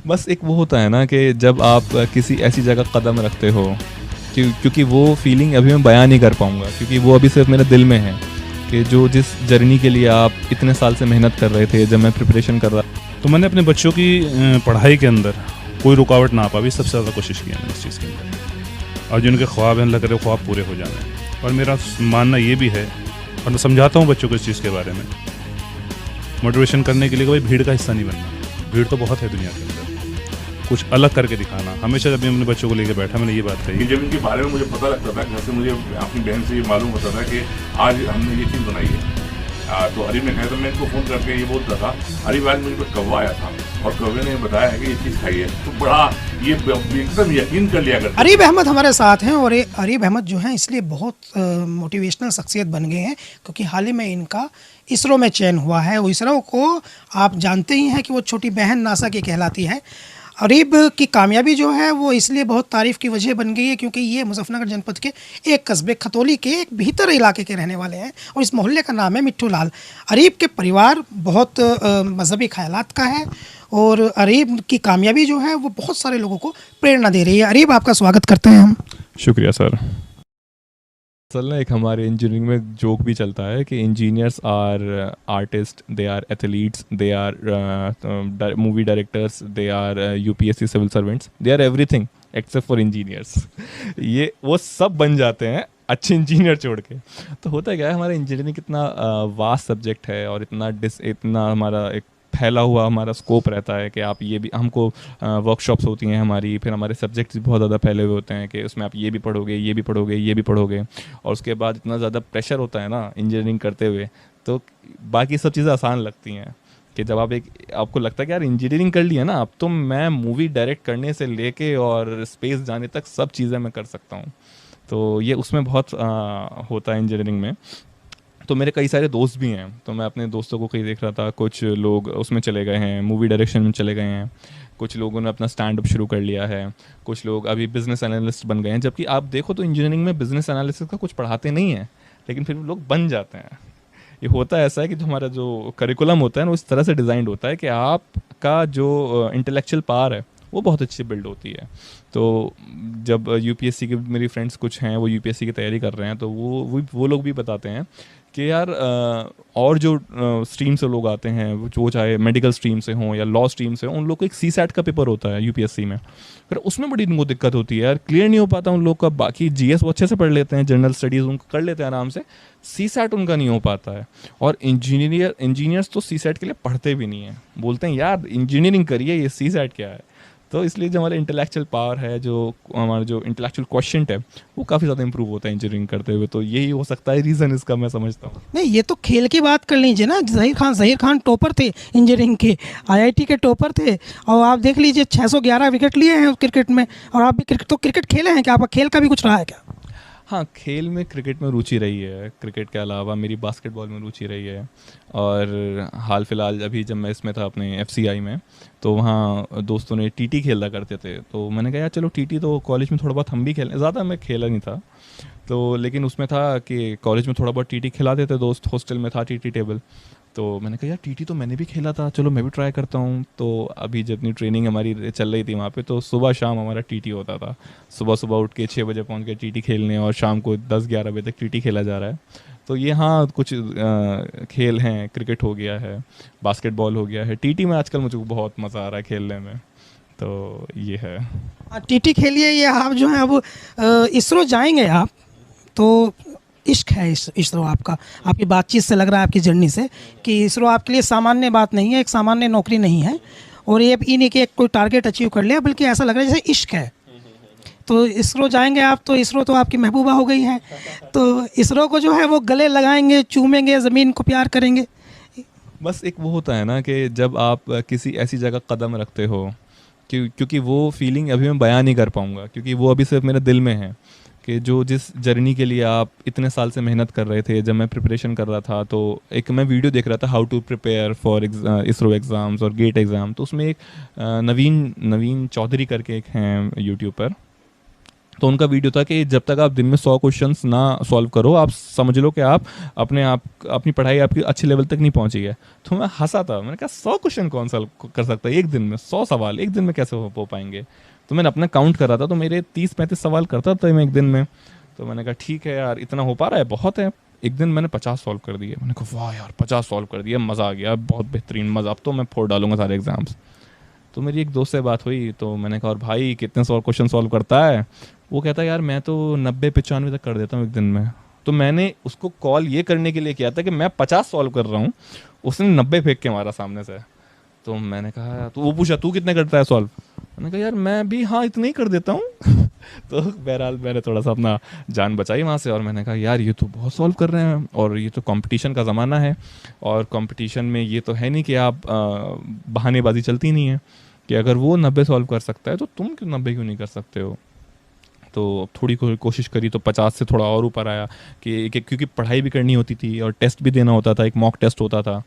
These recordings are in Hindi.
बस एक वो होता है ना कि जब आप किसी ऐसी जगह कदम रखते हो, क्योंकि वो फीलिंग अभी मैं बयां नहीं कर पाऊँगा, क्योंकि वो अभी सिर्फ मेरे दिल में है कि जो जिस जर्नी के लिए आप इतने साल से मेहनत कर रहे थे, जब मैं प्रिपरेशन कर रहा। तो मैंने अपने बच्चों की पढ़ाई के अंदर कोई रुकावट ना आ पावी, सबसे ज़्यादा कोशिश की है मैंने इस चीज़ के अंदर। और जो उनके ख्वाब हैं, अल्लाह करे ख्वाब पूरे हो जाए। और मेरा मानना ये भी है, और मैं समझाता हूँ बच्चों को इस चीज़ के बारे में, मोटिवेशन करने के लिए कि भाई भीड़ का हिस्सा नहीं बनना। भीड़ तो बहुत है दुनिया के अंदर, कुछ अलग करके दिखाना। हमेशा जब मैं अपने बच्चों को लेकर बैठा, मैंने ये बात कही। जब इनके बारे में मुझे पता लगता था, घर से मुझे अपनी बहन से ये मालूम होता था कि आज हमने ये चीज़ बनाई है, तो हरी ने कहा था, मैं इनको फ़ोन करके ये बोलता था, हरी आज मुझे कोई कौवा आया था और कौवे ने बताया है कि ये चीज़ खाई है, तो बड़ा ये एकदम यकीन कर लिया करता। अरीब अहमद हमारे साथ हैं, और ये अरीब अहमद जो हैं इसलिए बहुत मोटिवेशनल शख्सियत बन गए हैं क्योंकि हाल ही में इनका इसरो में चयन हुआ है। इसरो को आप जानते ही हैं कि वो छोटी बहन नासा की कहलाती है। अरीब की कामयाबी जो है वो इसलिए बहुत तारीफ़ की वजह बन गई है क्योंकि ये मुजफ्फरनगर जनपद के एक कस्बे खतौली के एक भीतर इलाके के रहने वाले हैं और इस मोहल्ले का नाम है मिट्ठू लाल। अरीब के परिवार बहुत मजहबी ख्यालात का है और अरीब की कामयाबी जो है वो बहुत सारे लोगों को प्रेरणा दे रही है। अरीब, आपका स्वागत करते हैं हम। शुक्रिया सर। असल ना एक हमारे इंजीनियरिंग में जोक भी चलता है कि engineers are artist, they are athletes, they are movie directors, they are UPSC civil servants, they are everything except for engineers. ये वो सब बन जाते हैं अच्छे इंजीनियर छोड़ के। तो होता क्या है, हमारा इंजीनियरिंग कितना वास्ट सब्जेक्ट है और इतना हमारा एक फैला हुआ हमारा स्कोप रहता है कि आप ये भी, हमको वर्कशॉप्स होती हैं हमारी, फिर हमारे सब्जेक्ट्स भी बहुत ज़्यादा फैले हुए होते हैं कि उसमें आप ये भी पढ़ोगे, ये भी पढ़ोगे, ये भी पढ़ोगे, और उसके बाद इतना ज़्यादा प्रेशर होता है ना इंजीनियरिंग करते हुए, तो बाकी सब चीज़ें आसान लगती हैं कि जब आपको लगता है कि यार इंजीनियरिंग कर लिया ना, अब तो मैं मूवी डायरेक्ट करने से लेके और स्पेस जाने तक सब चीज़ें मैं कर सकता हूँ। तो ये उसमें बहुत होता है इंजीनियरिंग में। तो मेरे कई सारे दोस्त भी हैं, तो मैं अपने दोस्तों को कहीं देख रहा था, कुछ लोग उसमें चले गए हैं, मूवी डायरेक्शन में चले गए हैं, कुछ लोगों ने अपना स्टैंड अप शुरू कर लिया है, कुछ लोग अभी बिजनेस एनालिस्ट बन गए हैं। जबकि आप देखो तो इंजीनियरिंग में बिजनेस एनालिसिस का कुछ पढ़ाते नहीं हैं, लेकिन फिर भी लोग बन जाते हैं। ये होता ऐसा है कि जो हमारा जो करिकुलम होता है ना, उस तरह से डिज़ाइंड होता है कि आपका जो इंटेलेक्चुअल पावर है वो बहुत अच्छी बिल्ड होती है। तो जब यूपीएससी के मेरी फ्रेंड्स कुछ हैं, वो यूपीएससी की तैयारी कर रहे हैं, तो वो लोग भी बताते हैं कि यार और जो स्ट्रीम से लोग आते हैं, वो चाहे मेडिकल स्ट्रीम से हों या लॉ स्ट्रीम से हों, उन लोग को एक सीसैट का पेपर होता है यूपीएससी में, फिर उसमें बड़ी उनको दिक्कत होती है यार, क्लियर नहीं हो पाता उन लोग का। बाकी जीएस वो अच्छे से पढ़ लेते हैं, जनरल स्टडीज़ उनको कर लेते हैं आराम से, सीसैट उनका नहीं हो पाता है। और इंजीनियर्स तो सीसैट के लिए पढ़ते भी नहीं हैं, बोलते हैं यार इंजीनियरिंग करिए, ये सीसैट क्या है। तो इसलिए जो हमारा इंटेलेक्चुअल पावर है, जो हमारा जो इंटेलेक्चुअल क्वेश्चन है, वो काफ़ी ज़्यादा इंप्रूव होता है इंजीनियरिंग करते हुए। तो यही हो सकता है रीज़न इसका, मैं समझता हूँ। नहीं, ये तो खेल की बात कर लीजिए ना। ज़हीर खान टॉपर थे इंजीनियरिंग के, आईआईटी के टॉपर थे, और आप देख लीजिए 611 विकेट लिए हैं क्रिकेट में। और आप भी क्रिकेट खेले हैं क्या? आपका खेल का भी कुछ रहा है क्या? हाँ, खेल में क्रिकेट में रुचि रही है। क्रिकेट के अलावा मेरी बास्केटबॉल में रुचि रही है। और हाल फिलहाल अभी जब मैं इसमें था अपने एफसीआई में, तो वहाँ दोस्तों ने टीटी खेला करते थे, तो मैंने कहा यार चलो टीटी तो कॉलेज में थोड़ा बहुत हम भी खेलें। ज़्यादा मैं खेला नहीं था, तो लेकिन उसमें था कि कॉलेज में थोड़ा बहुत टीटी खिलाते थे दोस्त, हॉस्टल में था टीटी टेबल। तो मैंने कहा यार टीटी तो मैंने भी खेला था, चलो मैं भी ट्राई करता हूँ। तो अभी जितनी ट्रेनिंग हमारी चल रही थी वहाँ पे, तो सुबह शाम हमारा टीटी होता था। सुबह सुबह उठ के 6 बजे पहुँच के टीटी खेलने, और शाम को 10-11 बजे तक टीटी खेला जा रहा है। तो ये हाँ, कुछ खेल हैं, क्रिकेट हो गया है, बास्केटबॉल हो गया है, टीटी में आजकल मुझे बहुत मज़ा आ रहा है खेलने में। तो ये है। टीटी खेलिए। ये आप जो है अब इसरो जाएंगे आप, तो इश्क है इसरो आपका। आपकी बातचीत से लग रहा है, आपकी जर्नी से, कि इसरो आपके लिए सामान्य बात नहीं है, एक सामान्य नौकरी नहीं है। और ये नहीं कि एक कोई टारगेट अचीव कर लिया, बल्कि ऐसा लग रहा है जैसे इश्क है। तो इसरो जाएंगे आप, तो इसरो तो आपकी महबूबा हो गई है, तो इसरो को जो है वो गले लगाएंगे, चूमेंगे, ज़मीन को प्यार करेंगे। बस एक वो होता है ना कि जब आप किसी ऐसी जगह कदम रखते हो, क्योंकि वो फीलिंग अभी मैं बयां नहीं कर पाऊँगा, क्योंकि वो अभी सिर्फ मेरे दिल में है कि जो जिस जर्नी के लिए आप इतने साल से मेहनत कर रहे थे। जब मैं प्रिपरेशन कर रहा था, तो एक मैं वीडियो देख रहा था, how to prepare for ISRO exams और गेट एग्ज़ाम। तो उसमें एक नवीन चौधरी करके एक हैं यूट्यूब पर, तो उनका वीडियो था कि जब तक आप दिन में 100 क्वेश्चंस ना सॉल्व करो, आप समझ लो कि आप अपनी पढ़ाई आपकी अच्छे लेवल तक नहीं पहुंची है। तो मैं हंसा था, मैंने कहा 100 क्वेश्चन कौन सॉल्व कर सकता है एक दिन में? 100 सवाल एक दिन में कैसे हो पाएंगे? तो मैंने अपना काउंट कर रहा था, तो मेरे 30-35 सवाल करता था मैं एक दिन में। तो मैंने कहा ठीक है यार, इतना हो पा रहा है, बहुत है। एक दिन मैंने 50 सॉल्व कर दिए। मैंने कहा वाह यार 50 सॉल्व कर दिया, मज़ा आ गया, बहुत बेहतरीन मज़ा, अब तो मैं फोड़ डालूंगा सारे एग्जाम्स। तो मेरी एक दोस्त से बात हुई, तो मैंने कहा और भाई कितने क्वेश्चन सॉल्व करता है? वो कहता है यार मैं तो 90-95 तक कर देता हूँ एक दिन में। तो मैंने उसको कॉल ये करने के लिए किया था कि मैं 50 सॉल्व कर रहा हूँ, उसने 90 फेंक के मारा सामने से। तो मैंने कहा, तो वो पूछा तू कितने करता है सॉल्व? मैंने कहा यार मैं भी हाँ इतने ही कर देता हूँ। तो बहरहाल मैंने थोड़ा सा अपना जान बचाई वहाँ से, और मैंने कहा यार ये तो बहुत सॉल्व कर रहे हैं, और ये तो कंपटीशन का ज़माना है, और कंपटीशन में ये तो है नहीं कि आप बहानेबाजी चलती नहीं है कि अगर वो 90 सॉल्व कर सकता है तो तुम 90 क्यों नहीं कर सकते हो? तो थोड़ी कोशिश करी तो 50 से थोड़ा और ऊपर आया कि क्योंकि पढ़ाई भी करनी होती थी और टेस्ट भी देना होता था, एक मॉक टेस्ट होता था,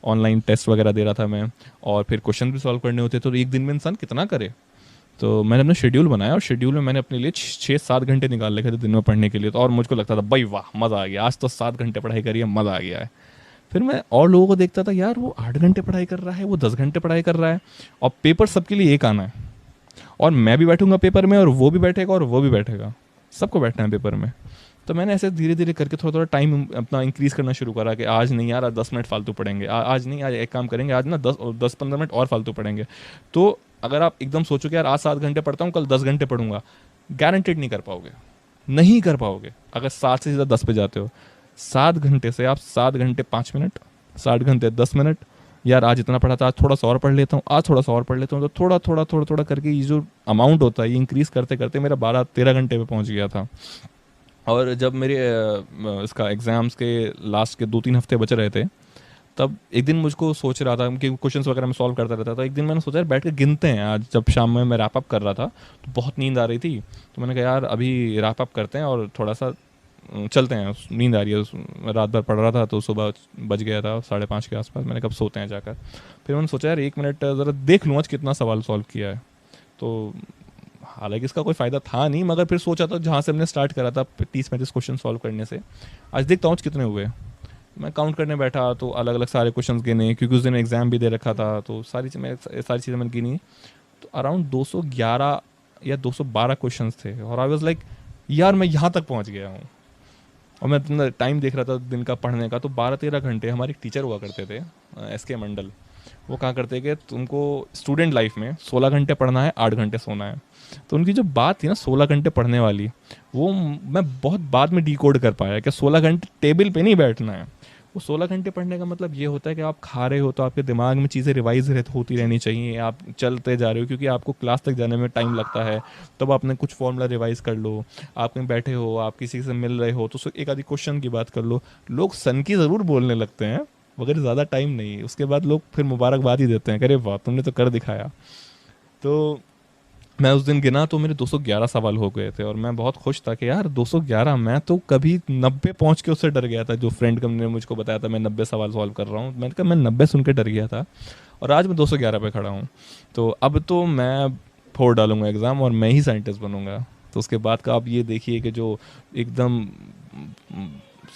ऑनलाइन टेस्ट वगैरह दे रहा था मैं, और फिर क्वेश्चन भी सॉल्व करने होते, तो एक दिन में इंसान कितना करे? तो मैंने अपना शेड्यूल बनाया, और शेड्यूल में मैंने अपने लिए 6-7 घंटे निकाल रखे थे दिन में पढ़ने के लिए। तो और मुझको लगता था भाई वाह मज़ा आ गया, आज तो 7 घंटे पढ़ाई करी है, मज़ा आ गया है। फिर मैं और लोगों को देखता था, यार वो 8 घंटे पढ़ाई कर रहा है, वो 10 घंटे पढ़ाई कर रहा है, और पेपर सबके लिए एक आना है, और मैं भी बैठूंगा पेपर में, और वो भी बैठेगा, और वो भी बैठेगा, सबको बैठना है पेपर में। तो मैंने ऐसे धीरे धीरे करके थोड़ा थोड़ा टाइम अपना इंक्रीज़ करना शुरू करा कि आज नहीं यार, आज 10 मिनट फालतू पढ़ेंगे, आज नहीं, आज एक काम करेंगे, आज ना 10-15 मिनट और फालतू पढ़ेंगे। तो अगर आप एकदम सोचो कि यार आज 7 घंटे पढ़ता हूँ, कल 10 घंटे पढ़ूंगा, गारंटेड नहीं कर पाओगे, नहीं कर पाओगे। अगर 7 से सीधा 10 पे जाते हो, 7 घंटे से आप 7 घंटे 5 मिनट, 7 घंटे 10 मिनट, यार आज इतना पढ़ा था, आज थोड़ा सा और पढ़ लेता हूँ, आज थोड़ा सा और पढ़ लेता हूँ, तो थोड़ा थोड़ा थोड़ा थोड़ा करके ये जो अमाउंट होता है ये इंक्रीज़ करते करते मेरा 12-13 घंटे पे पहुँच गया था। और जब मेरे इसका एग्ज़ाम्स के लास्ट के 2-3 हफ्ते बच रहे थे, तब एक दिन मुझको सोच रहा था कि क्वेश्चंस वगैरह मैं सॉल्व करता रहता था। एक दिन मैंने सोचा यार बैठ के गिनते हैं। आज जब शाम में मैं रैप अप कर रहा था तो बहुत नींद आ रही थी, तो मैंने कहा यार अभी रैप अप करते हैं और थोड़ा सा चलते हैं, नींद आ रही है, रात भर पढ़ रहा था तो सुबह बज गया था 5:30 के आसपास। मैंने कब सोते हैं जाकर। फिर मैंने सोचा यार 1 मिनट ज़रा देख लूँ आज कितना सवाल सॉल्व किया है। तो हालांकि इसका कोई फ़ायदा था नहीं, मगर फिर सोचा था जहाँ से हमने स्टार्ट करा था 30-35 क्वेश्चन सॉल्व करने से, आज देखता हूँ कितने हुए। मैं काउंट करने बैठा तो अलग अलग सारे क्वेश्चंस गिने, क्योंकि उस दिन एग्ज़ाम भी दे रखा था, तो सारी चीज़ें मैंने गिनी, तो अराउंड 211 या 212 क्वेश्चंस थे। और आई वाज लाइक यार मैं यहाँ तक पहुँच गया हूँ। और मैं टाइम देख रहा था दिन का पढ़ने का, तो 12-13 घंटे। हमारे एक टीचर हुआ करते थे SK मंडल, वो कहा करते कि तुमको स्टूडेंट लाइफ में 16 घंटे पढ़ना है, 8 घंटे सोना है। तो उनकी जो बात थी ना 16 घंटे पढ़ने वाली, वो मैं बहुत बाद में डिकोड कर पाया कि 16 घंटे टेबल पे नहीं बैठना है। वो 16 घंटे पढ़ने का मतलब ये होता है कि आप खा रहे हो तो आपके दिमाग में चीज़ें रिवाइज होती रहनी चाहिए। आप चलते जा रहे हो क्योंकि आपको क्लास तक जाने में टाइम लगता है, तब आपने कुछ फॉर्मूला रिवाइज कर लो। आप कहीं बैठे हो, आप किसी से मिल रहे हो, तो एक आधी क्वेश्चन की बात कर लो। लोग सन की ज़रूर बोलने लगते हैं मगर ज़्यादा टाइम नहीं। उसके बाद लोग फिर मुबारकबाद ही देते हैं, अरे वाह तुमने तो कर दिखाया। तो मैं उस दिन गिना तो मेरे 211 सवाल हो गए थे, और मैं बहुत खुश था कि यार 211, मैं तो कभी 90 पहुंच के उससे डर गया था। जो फ्रेंड ने मुझको बताया था मैं 90 सवाल सॉल्व कर रहा हूँ, मैंने कहा मैं 90 सुन के डर गया था, और आज मैं 211 पे खड़ा हूँ। तो अब तो मैं फोड़ डालूंगा एग्ज़ाम और मैं ही साइंटिस्ट बनूंगा। तो उसके बाद का आप ये देखिए कि जो एकदम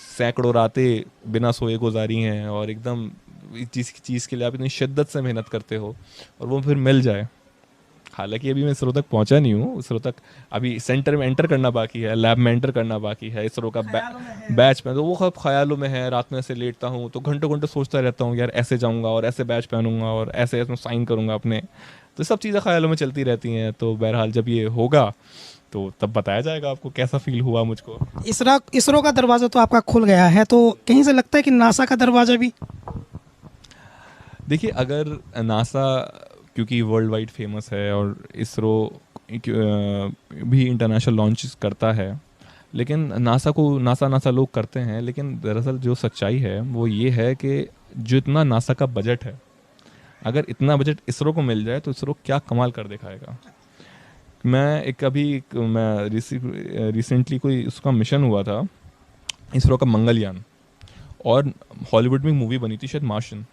सैकड़ों रातें बिना सोए गुजारी हैं, और एकदम चीज़ के लिए आप इतनी शिद्दत से मेहनत करते हो, और वो फिर मिल जाए। हालांकि अभी मैं इसरो तक पहुंचा नहीं हूँ, इसरो तक अभी सेंटर में एंटर करना बाकी है, लैब में एंटर करना बाकी है, इसरो का बैच में। तो वो सब ख्यालों में है। रात में ऐसे लेटता हूँ तो घंटों घंटों सोचता रहता हूँ यार ऐसे जाऊँगा और ऐसे बैच पहनूंगा और ऐसे इसमें साइन करूँगा अपने। तो सब चीज़ें ख्यालों में चलती रहती हैं। तो बहरहाल जब ये होगा तो तब बताया जाएगा आपको कैसा फील हुआ मुझको। इसरो का दरवाज़ा तो आपका खुल गया है, तो कहीं से लगता है कि नासा का दरवाज़ा भी? देखिए अगर नासा क्योंकि वर्ल्ड वाइड फेमस है और इसरो भी इंटरनेशनल लॉन्च करता है, लेकिन नासा लोग करते हैं, लेकिन दरअसल जो सच्चाई है वो ये है कि जितना नासा का बजट है, अगर इतना बजट इसरो को मिल जाए तो इसरो क्या कमाल कर दिखाएगा। मैं रिसेंटली कोई उसका मिशन हुआ था इसरो का, मंगलयान, और हॉलीवुड में एक मूवी बनी थी शायद मार्शियन।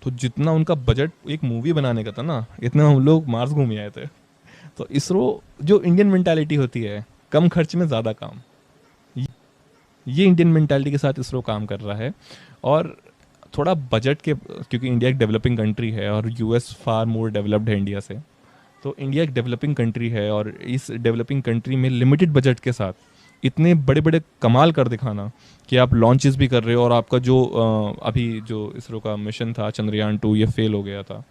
तो जितना उनका बजट एक मूवी बनाने का था ना, इतना हम लोग मार्स घूम आए थे। तो इसरो जो इंडियन मेंटालिटी होती है, कम खर्च में ज़्यादा काम। ये इंडियन मेंटालिटी के साथ इसरो काम कर रहा है। और थोड़ा बजट के, क्योंकि इंडिया एक डेवलपिंग कंट्री है और यूएस फार मोर डेवलप्ड है इंडिया से, तो इंडिया एक डेवलपिंग कंट्री है और इस डेवलपिंग कंट्री में लिमिटेड बजट के साथ इतने बड़े बड़े कमाल कर दिखाना कि आप लॉन्चेस भी कर रहे हो और आपका जो अभी जो इसरो का मिशन था चंद्रयान 2 ये फेल हो गया था,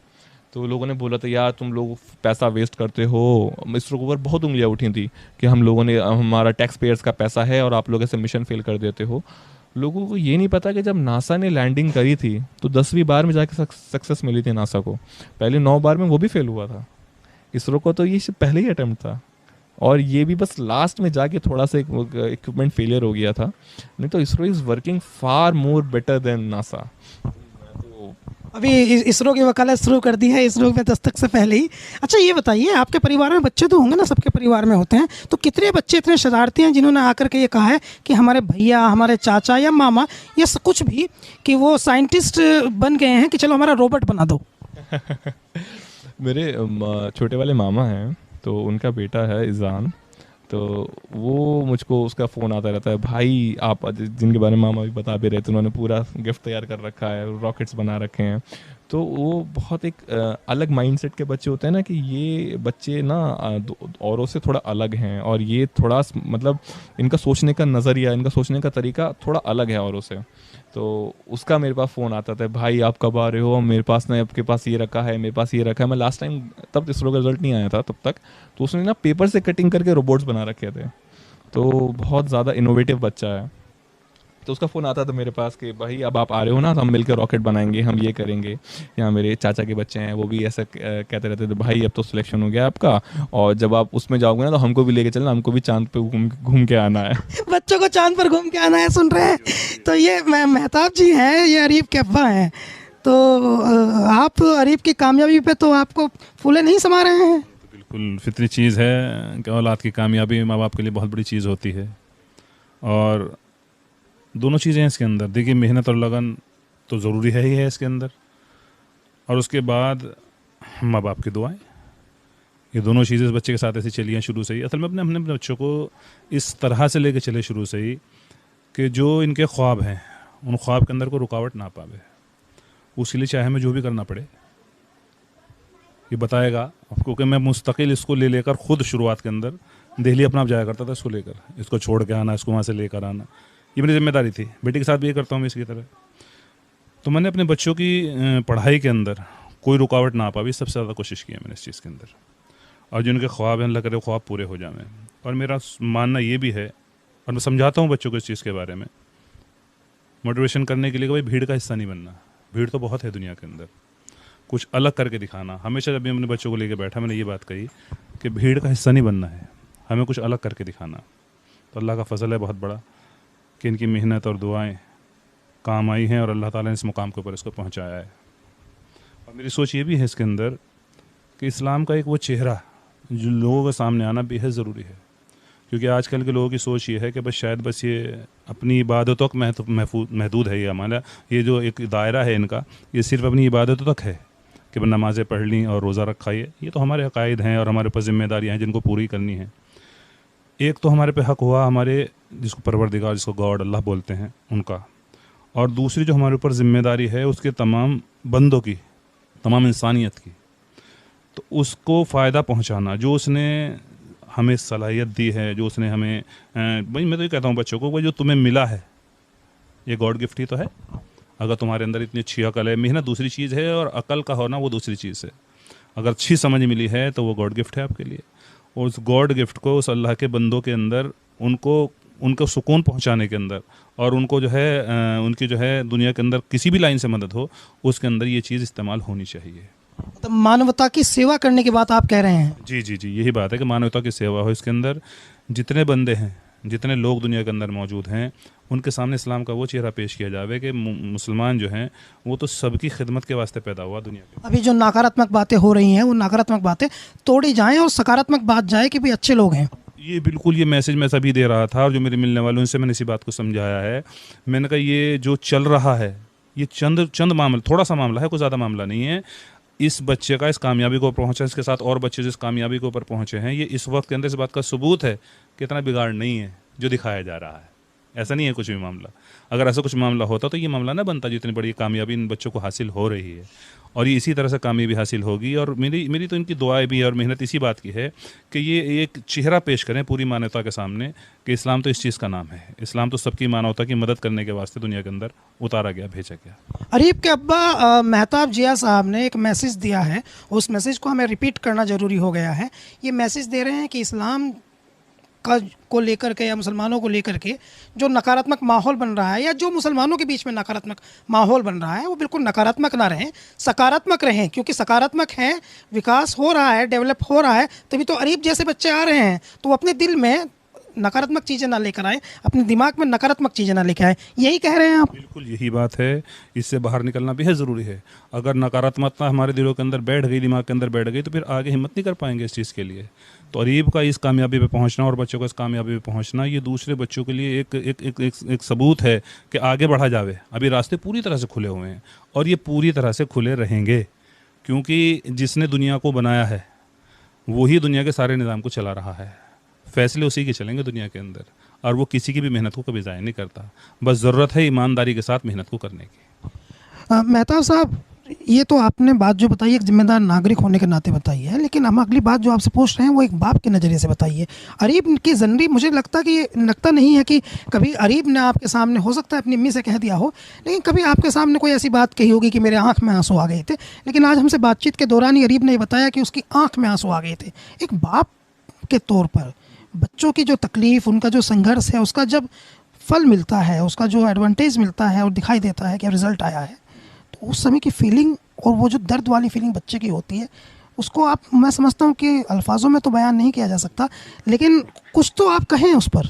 तो लोगों ने बोला था यार तुम लोग पैसा वेस्ट करते हो। इसरो के ऊपर बहुत उंगलियां उठी थी कि हम लोगों ने, हमारा टैक्स पेयर्स का पैसा है और आप लोग ऐसे मिशन फेल कर देते हो। लोगों को ये नहीं पता कि जब नासा ने लैंडिंग करी थी तो 10वीं बार में जाके सक्सेस मिली थी नासा को, पहले 9 बार में वो भी फेल हुआ था। इसरो को तो ये पहले ही अटेम्प्ट था और ये भी बस लास्ट में जाके थोड़ा सा इक्विपमेंट फेलियर हो गया था, नहीं तो ISRO is working far more better than NASA. अभी इसरो की वकालत शुरू कर दी है, इसरो में दस्तक से पहले ही। अच्छा ये बताइए, आपके परिवार में बच्चे तो होंगे ना, सबके परिवार में होते हैं, तो कितने बच्चे इतने शरारती हैं जिन्होंने आकर के ये कहा है कि हमारे भैया, हमारे चाचा या मामा या कुछ भी कि वो साइंटिस्ट बन गए हैं कि चलो हमारा रोबोट बना दो? मेरे छोटे वाले मामा हैं, तो उनका बेटा है इज़ान, तो वो मुझको उसका फ़ोन आता रहता है, भाई आप जिनके बारे में मामा भी बता भी रहे थे, उन्होंने पूरा गिफ्ट तैयार कर रखा है, रॉकेट्स बना रखे हैं। तो वो बहुत एक अलग माइंडसेट के बच्चे होते हैं ना, कि ये बच्चे ना औरों से थोड़ा अलग हैं और ये थोड़ा मतलब इनका सोचने का नज़रिया, इनका सोचने का तरीका थोड़ा अलग है औरों से। तो उसका मेरे पास फ़ोन आता था, भाई आप कब आ रहे हो, मेरे पास ना आपके पास ये रखा है, मेरे पास ये रखा है। मैं लास्ट टाइम, तब इसरो का रिजल्ट नहीं आया था तब तक, तो उसने ना पेपर से कटिंग करके रोबोट्स बना रखे थे। तो बहुत ज़्यादा इनोवेटिव बच्चा है। तो उसका फ़ोन आता था मेरे पास कि भाई अब आप आ रहे हो ना, तो हम मिलकर रॉकेट बनाएंगे, हम ये करेंगे। यहाँ मेरे चाचा के बच्चे हैं, वो भी ऐसा कहते रहते थे, भाई अब तो सिलेक्शन हो गया आपका, और जब आप उसमें जाओगे ना तो हमको भी लेके चलना, हमको भी चांद पे घूम के आना है। बच्चों को चांद पर घूम के आना है, सुन रहे हैं? तो ये मेहताब जी हैं, ये अरीब के अब्बा हैं। तो आप अरीब की कामयाबी पे तो आपको फूले नहीं समा रहे हैं? तो बिल्कुल फितरी चीज़ है कि औलाद की कामयाबी माँ बाप के लिए बहुत बड़ी चीज़ होती है। और दोनों चीज़ें हैं इसके अंदर। देखिए, मेहनत और लगन तो ज़रूरी है ही है इसके अंदर, और उसके बाद माँ बाप की दुआएं, ये दोनों चीज़ें बच्चे के साथ ऐसी चली हैं शुरू से ही। असल में अपने बच्चों को इस तरह से लेके चले शुरू से ही कि जो इनके ख्वाब हैं उन ख्वाब के अंदर को रुकावट ना पावे। उसके लिए चाहे हमें जो भी करना पड़े ये बताएगा, क्योंकि मैं मुस्तकिल इसको ले लेकर खुद शुरुआत के अंदर दिल्ली अपना आप जाया करता था, इसको लेकर, इसको छोड़ के आना, इसको वहाँ से लेकर आना, ये मेरी जिम्मेदारी थी। बेटी के साथ भी ये करता हूँ मैं इसकी तरह। तो मैंने अपने बच्चों की पढ़ाई के अंदर कोई रुकावट ना पावी, सबसे ज़्यादा कोशिश की है मैंने इस चीज़ के अंदर। और जो उनके ख्वाब हैं, अल्लाह करे ख्वाब पूरे हो जाएं। और मेरा मानना ये भी है, और मैं समझाता हूँ बच्चों को इस चीज़ के बारे में, मोटिवेशन करने के लिए कि भाई भीड़ का हिस्सा नहीं बनना। भीड़ तो बहुत है दुनिया के अंदर, कुछ अलग करके दिखाना। हमेशा जब भी अपने बच्चों को लेकर बैठा मैंने ये बात कही कि भीड़ का हिस्सा नहीं बनना है, हमें कुछ अलग करके दिखाना। तो अल्लाह का फजल है बहुत बड़ा कि इनकी मेहनत और दुआएं काम आई हैं और अल्लाह ताला ने इस मुकाम के ऊपर इसको पहुंचाया है। और मेरी सोच ये भी है इसके अंदर कि इस्लाम का एक वो चेहरा जो लोगों के सामने आना बेहद ज़रूरी है। क्योंकि आजकल के लोगों की सोच ये है कि बस शायद बस ये अपनी इबादतों तक महदूद है, ये हमारा ये जो एक दायरा है इनका, ये सिर्फ अपनी इबादतों तक है कि नमाज़ें पढ़ लीं और रोज़ा रखा। ये तो हमारे अकायद हैं और हमारे ऊपर ज़िम्मेदारियाँ हैं जिनको पूरी करनी है। एक तो हमारे पे हक़ हुआ हमारे जिसको परवरदिगार, जिसको गॉड अल्लाह बोलते हैं, उनका। और दूसरी जो हमारे ऊपर ज़िम्मेदारी है उसके तमाम बंदों की, तमाम इंसानियत की, तो उसको फ़ायदा पहुंचाना। जो उसने हमें सलाहियत दी है, जो उसने हमें, भाई मैं तो ये कहता हूँ बच्चों को, भाई जो तुम्हें मिला है ये गॉड गिफ्ट ही तो है। अगर तुम्हारे अंदर इतनी अच्छी अकल है, मेहनत दूसरी चीज़ है और अकल का होना वो दूसरी चीज़ है। अगर अच्छी समझ मिली है तो वो गॉड गिफ्ट है आपके लिए। और उस गॉड गिफ्ट को उस अल्लाह के बंदों के अंदर उनको सुकून पहुंचाने के अंदर, और उनको जो है उनकी जो है दुनिया के अंदर किसी भी लाइन से मदद हो, उसके अंदर ये चीज़ इस्तेमाल होनी चाहिए। मतलब मानवता की सेवा करने की बात आप कह रहे हैं? जी जी जी, यही बात है कि मानवता की सेवा हो इसके अंदर। जितने बंदे हैं, जितने लोग दुनिया के अंदर मौजूद हैं, उनके सामने इस्लाम का वो चेहरा पेश किया जावे कि मुसलमान जो हैं वो तो सबकी खिदमत के वास्ते पैदा हुआ दुनिया के। अभी जो नकारात्मक बातें हो रही हैं वो नकारात्मक बातें तोड़ी जाएं और सकारात्मक बात जाए कि भाई अच्छे लोग हैं। ये बिल्कुल, ये मैसेज मैं सभी दे रहा था और जो मेरे मिलने वालों उनसे मैंने इसी बात को समझाया है। मैंने कहा ये जो चल रहा है ये चंद मामला, थोड़ा सा मामला है, कोई ज़्यादा मामला नहीं है। इस बच्चे का इस कामयाबी को पहुंचा, इसके साथ और बच्चे जिस कामयाबी के ऊपर पहुंचे हैं, ये इस वक्त के अंदर इस बात का सबूत है कि इतना बिगाड़ नहीं है जो दिखाया जा रहा है। ऐसा नहीं है कुछ भी मामला। अगर ऐसा कुछ मामला होता तो ये मामला ना बनता जितनी बड़ी कामयाबी इन बच्चों को हासिल हो रही है, और ये इसी तरह से कामयाबी हासिल होगी। और मेरी तो इनकी दुआएं भी है और मेहनत इसी बात की है कि ये एक चेहरा पेश करें पूरी मानवता के सामने कि इस्लाम तो इस चीज़ का नाम है। इस्लाम तो सबकी मानवता की मदद करने के वास्ते दुनिया के अंदर उतारा गया, भेजा गया। अरीब के अब्बा मेहताब जिया साहब ने एक मैसेज दिया है, उस मैसेज को हमें रिपीट करना ज़रूरी हो गया है। ये मैसेज दे रहे हैं कि इस्लाम को लेकर के या मुसलमानों को लेकर के जो नकारात्मक माहौल बन रहा है, या जो मुसलमानों के बीच में नकारात्मक माहौल बन रहा है, वो बिल्कुल नकारात्मक ना रहें, सकारात्मक रहें। क्योंकि सकारात्मक है, विकास हो रहा है, डेवलप हो रहा है, तभी तो अरीब जैसे बच्चे आ रहे हैं। तो वो अपने दिल में नकारात्मक चीज़ें ना लेकर आए, अपने दिमाग में नकारात्मक चीज़ें ना लेकर आए। यही कह रहे हैं आप? बिल्कुल यही बात है। इससे बाहर निकलना बेहद ज़रूरी है। अगर नकारात्मकता हमारे दिलों के अंदर बैठ गई, दिमाग के अंदर बैठ गई, तो फिर आगे हिम्मत नहीं कर पाएंगे इस चीज़ के लिए। तो अरीब का इस कामयाबी पे पहुंचना और बच्चों का इस कामयाबी पे पहुंचना, ये दूसरे बच्चों के लिए एक सबूत है कि आगे बढ़ा जावे। अभी रास्ते पूरी तरह से खुले हुए हैं और ये पूरी तरह से खुले रहेंगे, क्योंकि जिसने दुनिया को बनाया है वही दुनिया के सारे निज़ाम को चला रहा है। फैसले उसी के चलेंगे दुनिया के अंदर, और वो किसी की भी मेहनत को कभी ज़ाया नहीं करता। बस ज़रूरत है ईमानदारी के साथ मेहनत को करने की। मेहताब साहब, ये तो आपने बात जो बताई एक जिम्मेदार नागरिक होने के नाते बताई है, लेकिन हम अगली बात जो आपसे पूछ रहे हैं वो एक बाप के नज़रिए से बताइए। अरीब की ज़िंदगी, मुझे लगता नहीं है कि कभी अरीब ने आपके सामने, हो सकता है अपनी अम्मी से कह दिया हो, लेकिन कभी आपके सामने कोई ऐसी बात कही होगी कि मेरे आंख में आंसू आ गए थे। लेकिन आज हमसे बातचीत के दौरान ही अरीब ने बताया कि उसकी आंख में आंसू आ गए थे। एक बाप के तौर पर बच्चों की जो तकलीफ़, उनका जो संघर्ष है, उसका जब फल मिलता है, उसका जो एडवांटेज मिलता है और दिखाई देता है कि रिज़ल्ट आया है, तो उस समय की फीलिंग और वो जो दर्द वाली फीलिंग बच्चे की होती है, उसको आप, मैं समझता हूँ कि अल्फाजों में तो बयान नहीं किया जा सकता, लेकिन कुछ तो आप कहें उस पर।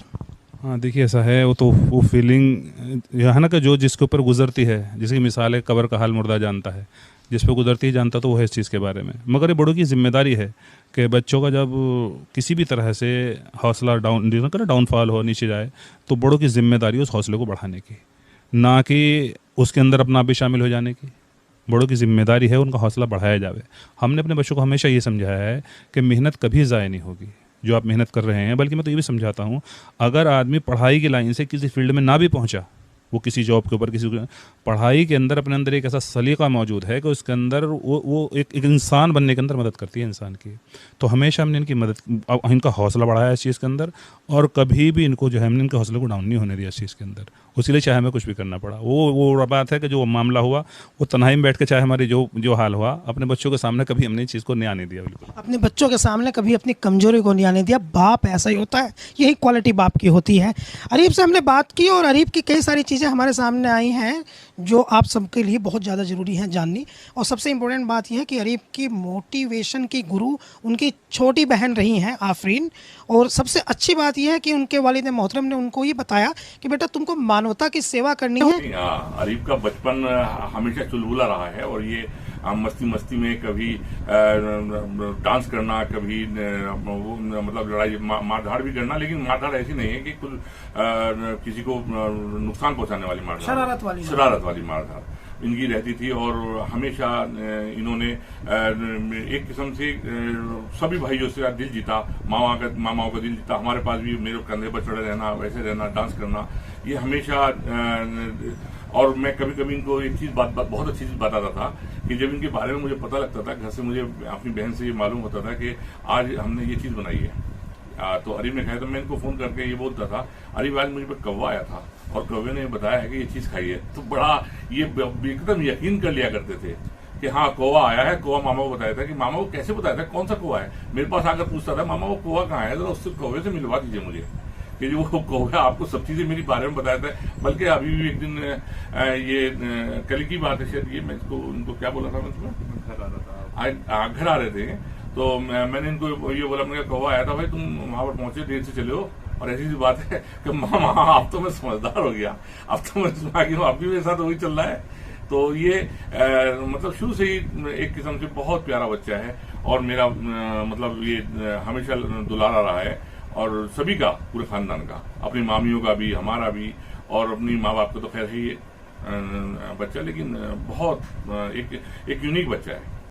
हाँ देखिए, ऐसा है, वो फीलिंग यह है ना कि जो जिसके ऊपर गुजरती है, जिसकी मिसाल है कब्र का हाल मुर्दा जानता है, जिस पर गुजरती ही जानता तो वो है इस चीज़ के बारे में। मगर ये बड़ों की जिम्मेदारी है कि बच्चों का जब किसी भी तरह से हौसला डाउनफॉल हो, नीचे जाए, तो बड़ों की जिम्मेदारी उस हौसले को बढ़ाने की, ना कि उसके अंदर अपना भी शामिल हो जाने की। बड़ों की जिम्मेदारी है उनका हौसला बढ़ाया जाए। हमने अपने बच्चों को हमेशा ये समझाया है कि मेहनत कभी ज़ाया नहीं होगी जो आप मेहनत कर रहे हैं। बल्कि मैं तो ये भी समझाता हूँ, अगर आदमी पढ़ाई की लाइन से किसी फील्ड में ना भी पहुँचा, वो किसी जॉब के ऊपर, किसी पढ़ाई के अंदर अपने अंदर एक ऐसा सलीका मौजूद है कि उसके अंदर वो एक इंसान बनने के अंदर मदद करती है इंसान की। तो हमेशा हमने इनकी मदद, इनका हौसला बढ़ाया इस चीज़ के अंदर, और कभी भी इनको जो है हमने इनके हौसले को डाउन नहीं होने दिया इस चीज़ के अंदर। उसी लिए चाहे हमें कुछ भी करना पड़ा, वो बात है कि जो मामला हुआ वो तन्हाई में बैठ के, चाहे हमारी जो हाल हुआ, अपने बच्चों के सामने कभी हमने इस चीज़ को नहीं आने दिया। बिल्कुल अपने बच्चों के सामने कभी अपनी कमजोरी को नहीं आने दिया। बाप ऐसा ही होता है, यही क्वालिटी बाप की होती है। अरीब से हमने बात की और अरीब की कई सारी चीज़ें हमारे सामने आई हैं जो आप सबके लिए बहुत ज़्यादा ज़रूरी है जाननी। और सबसे इम्पोर्टेंट बात यह है कि अरीब की मोटिवेशन की गुरु उनकी छोटी बहन रही हैं आफरीन। और सबसे अच्छी बात यह है कि उनके वालिद मोहतरम ने उनको ये बताया कि बेटा तुमको मानवता की सेवा करनी है। अरीब का बचपन हमेशा चुलबुला रहा है, और ये मस्ती मस्ती में कभी डांस करना, कभी मतलब लड़ाई मारधाड़ भी करना, लेकिन मारधाड़ ऐसी नहीं है कि कुछ किसी को नुकसान पहुंचाने वाली मारधाड़, शरारत वाली मारधाड़ इनकी रहती थी। और हमेशा इन्होंने एक किस्म से सभी भाइयों से दिल जीता, मामाओं का दिल जीता। हमारे पास भी मेरे कंधे पर चढ़े रहना, वैसे रहना, डांस करना, ये हमेशा। और मैं कभी कभी इनको एक चीज़ बहुत अच्छी चीज़ बताता था कि जब इनके बारे में मुझे पता लगता था, घर से मुझे अपनी बहन से ये मालूम होता था कि आज हमने ये चीज़ बनाई है, तो अरीब ने खाया, तो मैं इनको फ़ोन करके ये बोलता था, अरीब आज मुझे पर कौवा आया था और कौवे ने बताया है कि ये चीज़ खाई है। तो बड़ा ये एकदम यकीन कर लिया करते थे कि हाँ कौवा आया है। कौवा मामा को बताया था, कि मामा को कैसे बताया था, कौन सा कौवा है। मेरे पास आकर पूछता था, मामा वो कौवा कहाँ है, जरा उससे कौवे से मिलवा दीजिए मुझे, कि जो वो कौवा आपको सब चीज़ें मेरी बारे में बताया था। बल्कि अभी भी एक दिन ये कल की बात है शायद, ये मैं उनको क्या बोला था, मैं घर आ रहे थे, तो मैंने इनको ये बोला, मैंने कौवा आया था, भाई तुम वहाँ पर पहुंचे, देर से चले हो। और ऐसी सी बात है कि मामा अब तो मैं समझदार हो गया, अब तो मैं सुना कि आपकी मेरे साथ वही चल रहा है। तो ये मतलब शुरू से ही एक किस्म से बहुत प्यारा बच्चा है, और मेरा मतलब ये हमेशा दुलारा रहा है, और सभी का, पूरे खानदान का, अपनी मामियों का भी, हमारा भी, और अपनी माँ बाप का तो खैर है ये बच्चा, लेकिन बहुत एक यूनिक बच्चा है।